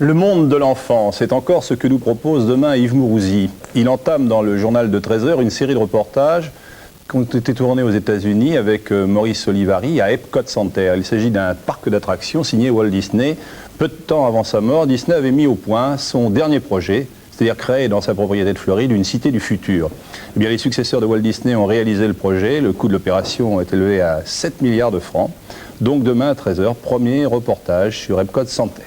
Le monde de l'enfant, c'est encore ce que nous propose demain Yves Mourouzi. Il entame dans le journal de 13h une série de reportages qui ont été tournés aux États-Unis avec Maurice Olivari à Epcot Center. Il s'agit d'un parc d'attractions signé Walt Disney. Peu de temps avant sa mort, Disney avait mis au point son dernier projet, c'est-à-dire créer dans sa propriété de Floride une cité du futur. Eh bien, les successeurs de Walt Disney ont réalisé le projet. Le coût de l'opération est élevé à 7 milliards de francs. Donc demain à 13h, premier reportage sur Epcot Center.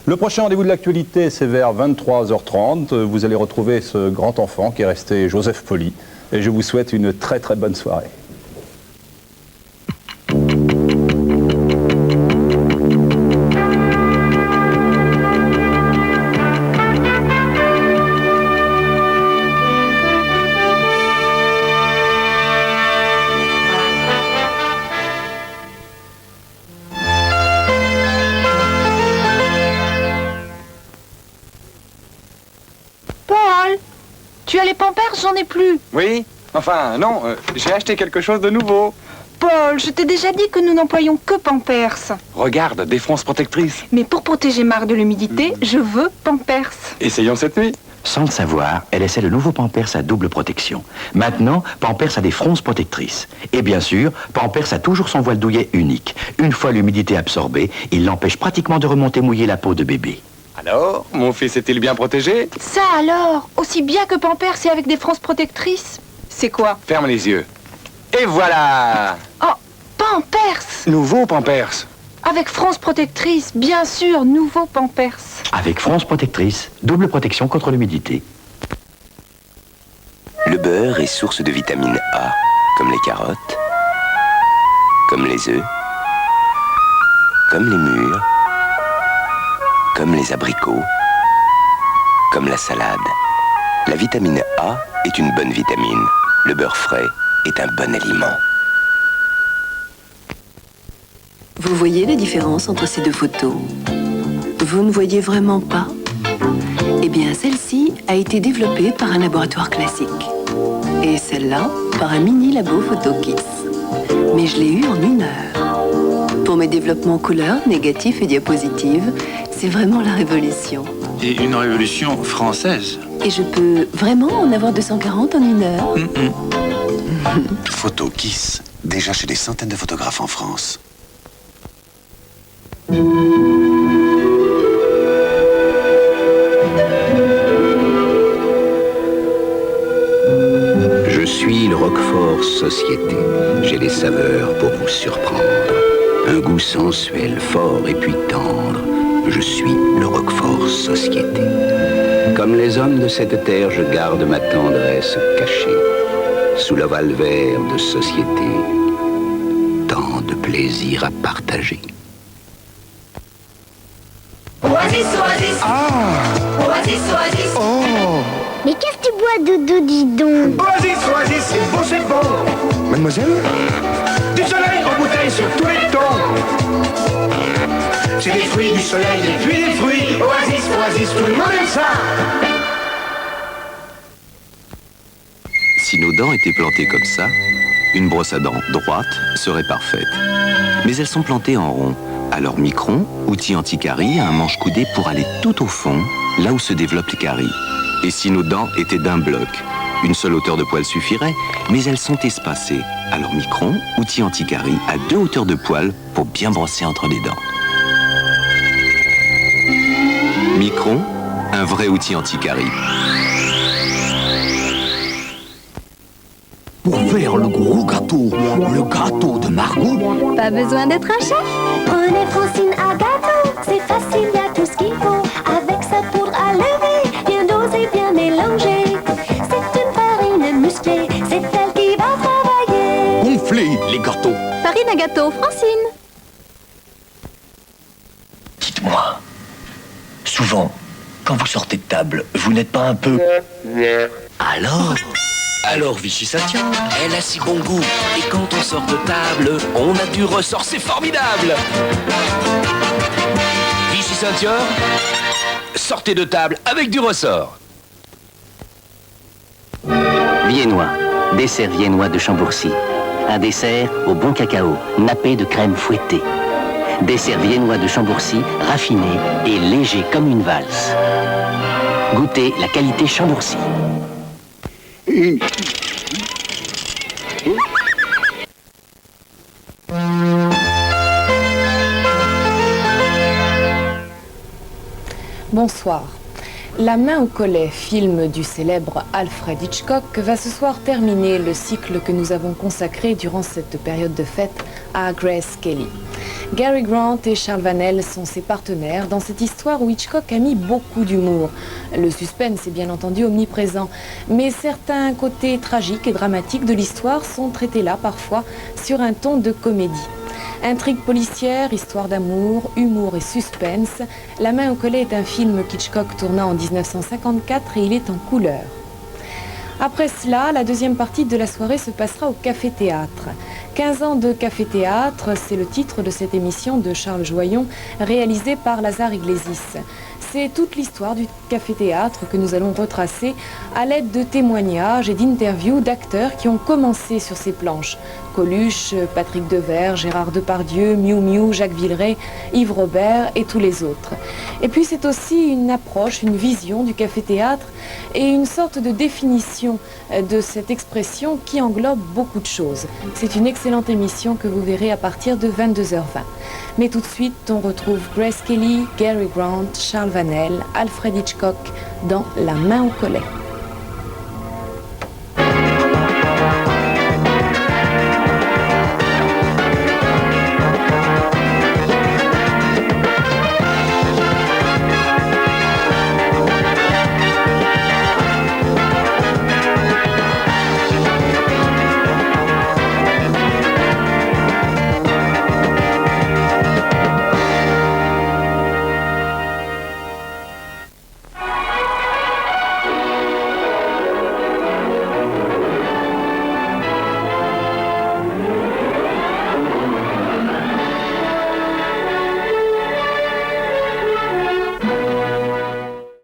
Le prochain rendez-vous de l'actualité, c'est vers 23h30. Vous allez retrouver ce grand enfant qui est resté Joseph Poli. Et je vous souhaite une très très bonne soirée. Tu as les Pampers, j'en ai plus. Oui, enfin non, j'ai acheté quelque chose de nouveau. Paul, je t'ai déjà dit que nous n'employons que Pampers. Regarde, des fronces protectrices. Mais pour protéger Marc de l'humidité, je veux Pampers. Essayons cette nuit. Sans le savoir, elle essaie le nouveau Pampers à double protection. Maintenant, Pampers a des fronces protectrices. Et bien sûr, Pampers a toujours son voile douillet unique. Une fois l'humidité absorbée, il l'empêche pratiquement de remonter mouiller la peau de bébé. Alors, mon fils est-il bien protégé? Ça alors, aussi bien que Pampers et avec des fronces protectrices. C'est quoi? Ferme les yeux. Et voilà! Oh, Pampers! Nouveau Pampers. Avec fronces protectrices, bien sûr, nouveau Pampers. Avec fronces protectrices, double protection contre l'humidité. Le beurre est source de vitamine A, comme les carottes, comme les œufs, comme les mûres, comme les abricots, comme la salade. La vitamine A est une bonne vitamine. Le beurre frais est un bon aliment. Vous voyez la différence entre ces deux photos? Vous ne voyez vraiment pas? Eh bien, celle-ci a été développée par un laboratoire classique. Et celle-là, par un mini-labo PhotoKiss. Mais je l'ai eue en 1 heure. Pour mes développements couleurs, négatifs et diapositives, c'est vraiment la révolution. Et une révolution française. Et je peux vraiment en avoir 240 en 1 heure? PhotoKiss, déjà chez des centaines de photographes en France. Je suis le Roquefort Société. J'ai des saveurs pour vous surprendre. Un goût sensuel, fort et puis tendre. Je suis le Roquefort Société. Comme les hommes de cette terre, je garde ma tendresse cachée. Sous l'ovale vert de société, tant de plaisir à partager. Oasis, oasis. Oasis, oasis. Mais qu'est-ce que tu bois, Dodo, dis donc? Oasis, oasis, c'est beau, c'est bon. Mademoiselle? Du soleil en bouteille sur tous les tons. C'est des fruits du soleil et puis des fruits. Oasis, oasis, tout le monde aime ça. Si nos dents étaient plantées comme ça, une brosse à dents droite serait parfaite. Mais elles sont plantées en rond. Alors Micron, outil anti-carie, a un manche coudé pour aller tout au fond, là où se développent les caries. Et si nos dents étaient d'un bloc, une seule hauteur de poil suffirait, mais elles sont espacées. Alors Micron, outil anti-carie, a 2 hauteurs de poil pour bien brosser entre les dents. Micron, un vrai outil anti-carie. Pour faire le gros gâteau de Margot. Pas besoin d'être un chef. Prenez Francine à gâteau, c'est facile, y a tout ce qu'il faut. Avec sa poudre à lever, bien dosée, bien mélangée. C'est une farine musclée, c'est elle qui va travailler. Gonflez les gâteaux. Farine à gâteau, Francine. Dites-moi, souvent, quand vous sortez de table, vous n'êtes pas un peu... Alors, Vichy, ça tient. Elle a si bon goût. Et quand on sort de table, on a du ressort, c'est formidable. Vichy Ceinture, sortez de table avec du ressort. Viennois, dessert viennois de Chambourcy. Un dessert au bon cacao, nappé de crème fouettée. Dessert viennois de Chambourcy, raffiné et léger comme une valse. Goûtez la qualité Chambourcy. Bonsoir. La main au collet, film du célèbre Alfred Hitchcock, va ce soir terminer le cycle que nous avons consacré durant cette période de fête à Grace Kelly. Gary Grant et Charles Vanel sont ses partenaires dans cette histoire où Hitchcock a mis beaucoup d'humour. Le suspense est bien entendu omniprésent, mais certains côtés tragiques et dramatiques de l'histoire sont traités là parfois sur un ton de comédie. Intrigue policière, histoire d'amour, humour et suspense, La main au collet est un film qu'Hitchcock tourna en 1954 et il est en couleur. Après cela, la deuxième partie de la soirée se passera au Café Théâtre. 15 ans de Café Théâtre, c'est le titre de cette émission de Charles Joyon, réalisée par Lazare Iglesis. C'est toute l'histoire du Café Théâtre que nous allons retracer à l'aide de témoignages et d'interviews d'acteurs qui ont commencé sur ces planches. Coluche, Patrick Devers, Gérard Depardieu, Miou Miou, Jacques Villeray, Yves Robert et tous les autres. Et puis c'est aussi une approche, une vision du café-théâtre et une sorte de définition de cette expression qui englobe beaucoup de choses. C'est une excellente émission que vous verrez à partir de 22h20. Mais tout de suite, on retrouve Grace Kelly, Gary Grant, Charles Vanel, Alfred Hitchcock dans La main au collet.